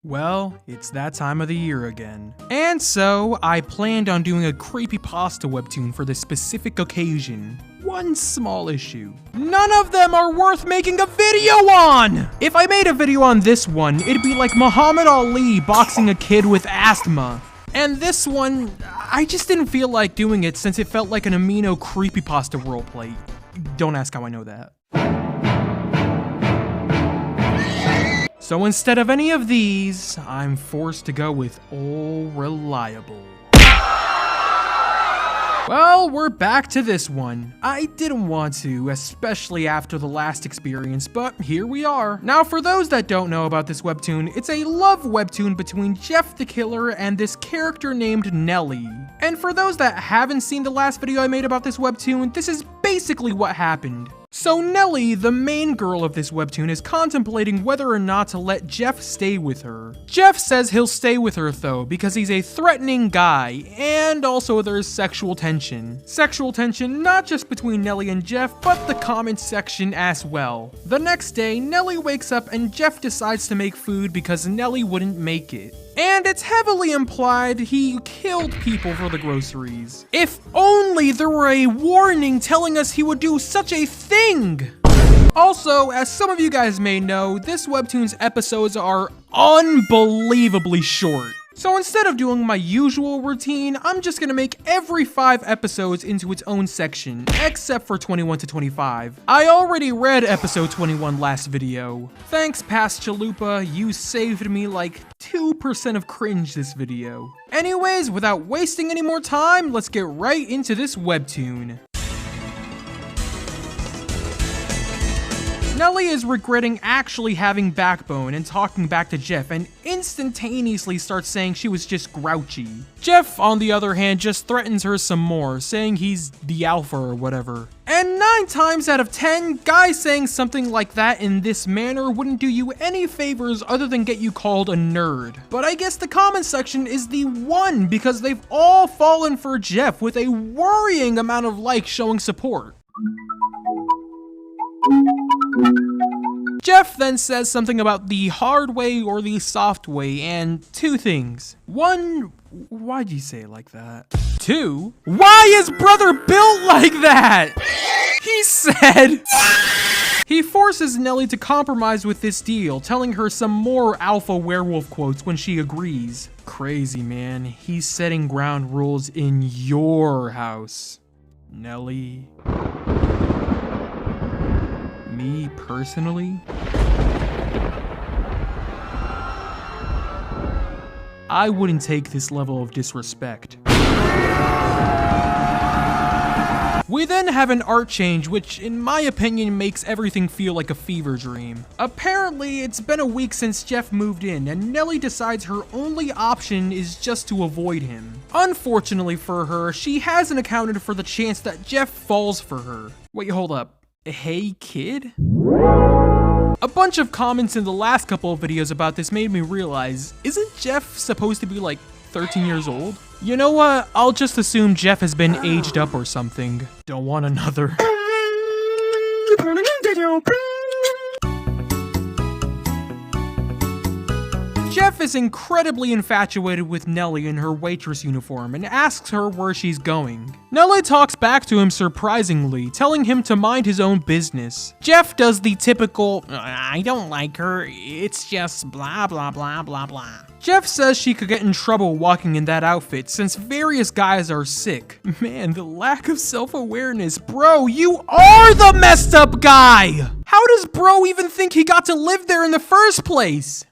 Well, it's that time of the year again. And so, I planned on doing a creepypasta webtoon for this specific occasion. One small issue. None of them are worth making a video on! If I made a video on this one, it'd be like Muhammad Ali boxing a kid with asthma. And this one, I just didn't feel like doing it since it felt like an amino creepypasta roleplay. Don't ask how I know that. So instead of any of these, I'm forced to go with All Reliable. Well, we're back to this one. I didn't want to, especially after the last experience, but here we are. Now, for those that don't know about this webtoon, it's a love webtoon between Jeff the Killer and this character named Nelly. And for those that haven't seen the last video I made about this webtoon, this is basically what happened. So Nelly, the main girl of this webtoon, is contemplating whether or not to let Jeff stay with her. Jeff says he'll stay with her though, because he's a threatening guy, and also there's sexual tension. Sexual tension not just between Nelly and Jeff, but the comment section as well. The next day, Nelly wakes up and Jeff decides to make food because Nelly wouldn't make it. And it's heavily implied he killed people for the groceries. If only there were a warning telling us he would do such a thing! Also, as some of you guys may know, this webtoon's episodes are unbelievably short. So instead of doing my usual routine, I'm just gonna make every 5 episodes into its own section, except for 21 to 25. I already read episode 21 last video. Thanks, past Chalupa, you saved me like 2% of cringe this video. Anyways, without wasting any more time, let's get right into this webtoon. Nelly is regretting actually having backbone and talking back to Jeff and instantaneously starts saying she was just grouchy. Jeff, on the other hand, just threatens her some more, saying he's the alpha or whatever. And 9 times out of 10, guys saying something like that in this manner wouldn't do you any favors other than get you called a nerd. But I guess the comment section is the one because they've all fallen for Jeff with a worrying amount of likes showing support. Jeff then says something about the hard way or the soft way, and 2 things. 1, why'd you say it like that? 2, why is brother built like that? He said... He forces Nelly to compromise with this deal, telling her some more alpha werewolf quotes when she agrees. Crazy, man. He's setting ground rules in your house. Nelly... Me personally, I wouldn't take this level of disrespect. We then have an art change, which in my opinion makes everything feel like a fever dream. Apparently, it's been a week since Jeff moved in, and Nelly decides her only option is just to avoid him. Unfortunately for her, she hasn't accounted for the chance that Jeff falls for her. Wait, hold up. Hey kid? A bunch of comments in the last couple of videos about this made me realize, isn't Jeff supposed to be like 13 years old? You know what, I'll just assume Jeff has been aged up or something. Don't want another. Jeff is incredibly infatuated with Nelly in her waitress uniform and asks her where she's going. Nelly talks back to him surprisingly, telling him to mind his own business. Jeff does the typical, I don't like her, it's just blah blah blah blah blah. Jeff says she could get in trouble walking in that outfit since various guys are sick. Man, the lack of self-awareness. Bro, you are the messed up guy! How does bro even think he got to live there in the first place?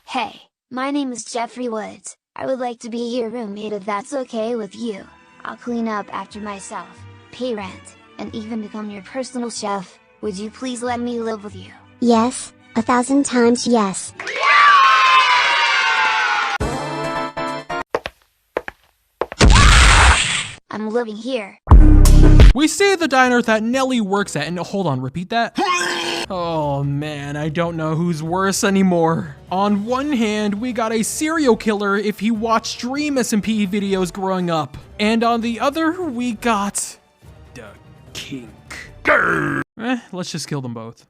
Hey, my name is Jeffrey Woods. I would like to be your roommate if that's okay with you. I'll clean up after myself, pay rent, and even become your personal chef. Would you please let me live with you? Yes, 1,000 times yes. I'm living here. We see the diner that Nelly works at, and hold on, repeat that? Oh man, I don't know who's worse anymore. On one hand, we got a serial killer if he watched Dream SMP videos growing up. And on the other, we got... the kink. Let's just kill them both.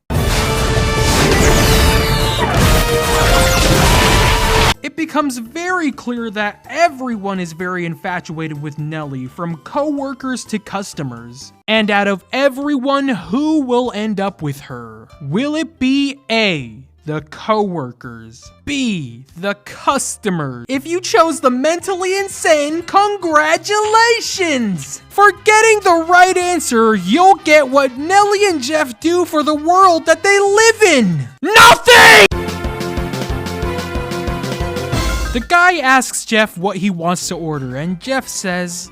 becomes very clear that everyone is very infatuated with Nelly, from co-workers to customers. And out of everyone, who will end up with her? Will it be A, the co-workers, B, the customers? If you chose the mentally insane, congratulations! For getting the right answer, you'll get what Nelly and Jeff do for the world that they live in. Nothing! The guy asks Jeff what he wants to order, and Jeff says,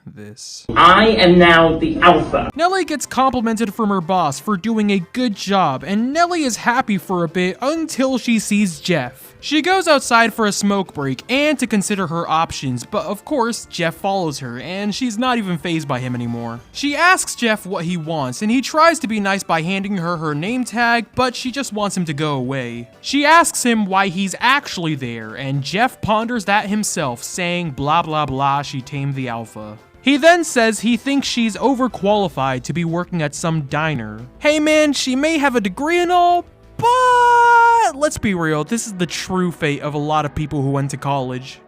this. I am now the alpha. Nelly gets complimented from her boss for doing a good job, and Nelly is happy for a bit until she sees Jeff. She goes outside for a smoke break and to consider her options, but of course, Jeff follows her, and she's not even fazed by him anymore. She asks Jeff what he wants, and he tries to be nice by handing her her name tag, but she just wants him to go away. She asks him why he's actually there, and Jeff ponders that himself, saying blah blah blah, she tamed the alpha. He then says he thinks she's overqualified to be working at some diner. Hey man, she may have a degree and all, but let's be real, this is the true fate of a lot of people who went to college.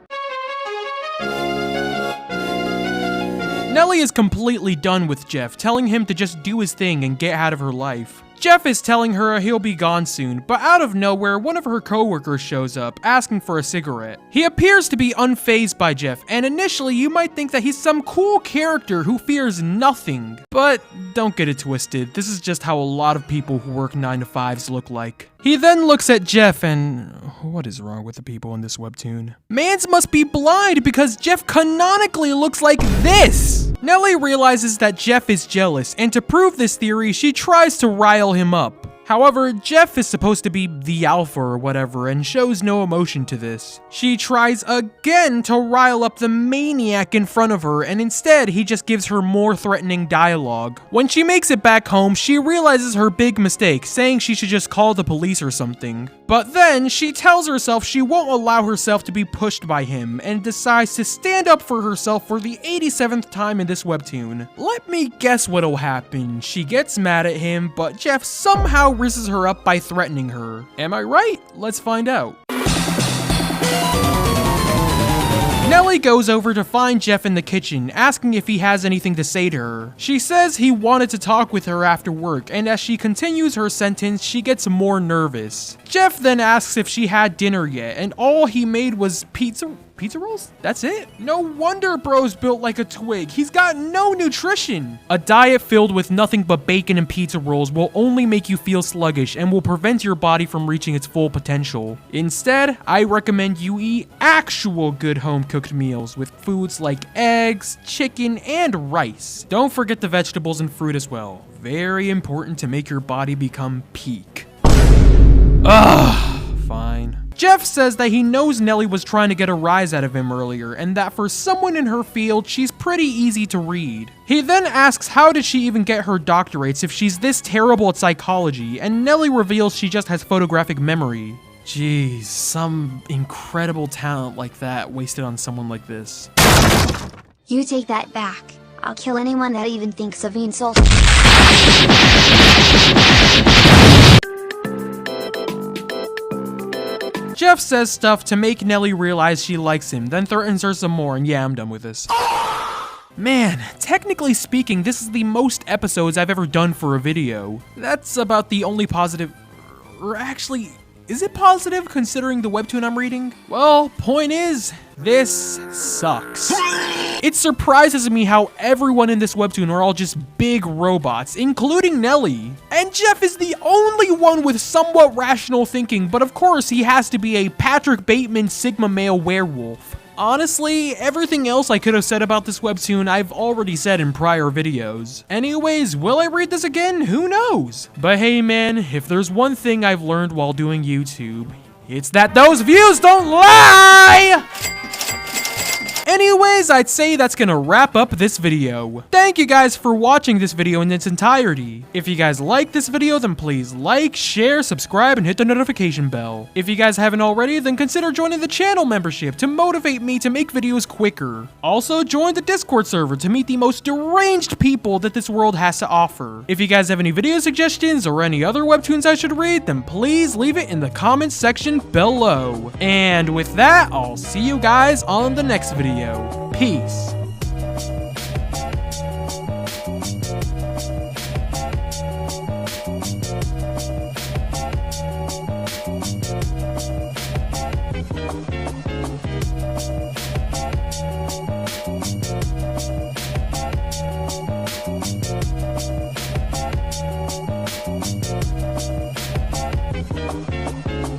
Nelly is completely done with Jeff, telling him to just do his thing and get out of her life. Jeff is telling her he'll be gone soon, but out of nowhere, one of her coworkers shows up, asking for a cigarette. He appears to be unfazed by Jeff, and initially you might think that he's some cool character who fears nothing. But don't get it twisted, this is just how a lot of people who work 9 to 5s look like. He then looks at Jeff and... what is wrong with the people in this webtoon? Mans must be blind because Jeff canonically looks like this! Nelly realizes that Jeff is jealous, and to prove this theory, she tries to rile him up. However, Jeff is supposed to be the alpha or whatever and shows no emotion to this. She tries again to rile up the maniac in front of her, and instead he just gives her more threatening dialogue. When she makes it back home, she realizes her big mistake, saying she should just call the police or something. But then she tells herself she won't allow herself to be pushed by him and decides to stand up for herself for the 87th time in this webtoon. Let me guess what'll happen. She gets mad at him, but Jeff somehow rises her up by threatening her. Am I right? Let's find out. Nelly goes over to find Jeff in the kitchen, asking if he has anything to say to her. She says he wanted to talk with her after work, and as she continues her sentence, she gets more nervous. Jeff then asks if she had dinner yet, and all he made was pizza rolls? That's it? No wonder bro's built like a twig. He's got no nutrition. A diet filled with nothing but bacon and pizza rolls will only make you feel sluggish and will prevent your body from reaching its full potential. Instead, I recommend you eat actual good home-cooked meals with foods like eggs, chicken, and rice. Don't forget the vegetables and fruit as well. Very important to make your body become peak. Fine. Jeff says that he knows Nelly was trying to get a rise out of him earlier, and that for someone in her field, she's pretty easy to read. He then asks how did she even get her doctorates if she's this terrible at psychology, and Nelly reveals she just has photographic memory. Jeez, some incredible talent like that wasted on someone like this. You take that back. I'll kill anyone that even thinks of insulting. Jeff says stuff to make Nelly realize she likes him, then threatens her some more, and yeah, I'm done with this. Man, technically speaking, this is the most episodes I've ever done for a video. That's about the only positive... or actually, is it positive considering the webtoon I'm reading? Well, point is, this sucks. It surprises me how everyone in this webtoon are all just big robots, including Nelly. And Jeff is the only one with somewhat rational thinking, but of course he has to be a Patrick Bateman Sigma male werewolf. Honestly, everything else I could have said about this webtoon I've already said in prior videos. Anyways, will I read this again? Who knows? But hey man, if there's one thing I've learned while doing YouTube, it's that those views don't lie! Anyways, I'd say that's gonna wrap up this video. Thank you guys for watching this video in its entirety. If you guys like this video, then please like, share, subscribe, and hit the notification bell. If you guys haven't already, then consider joining the channel membership to motivate me to make videos quicker. Also, join the Discord server to meet the most deranged people that this world has to offer. If you guys have any video suggestions or any other webtoons I should read, then please leave it in the comments section below. And with that, I'll see you guys on the next video. Peace.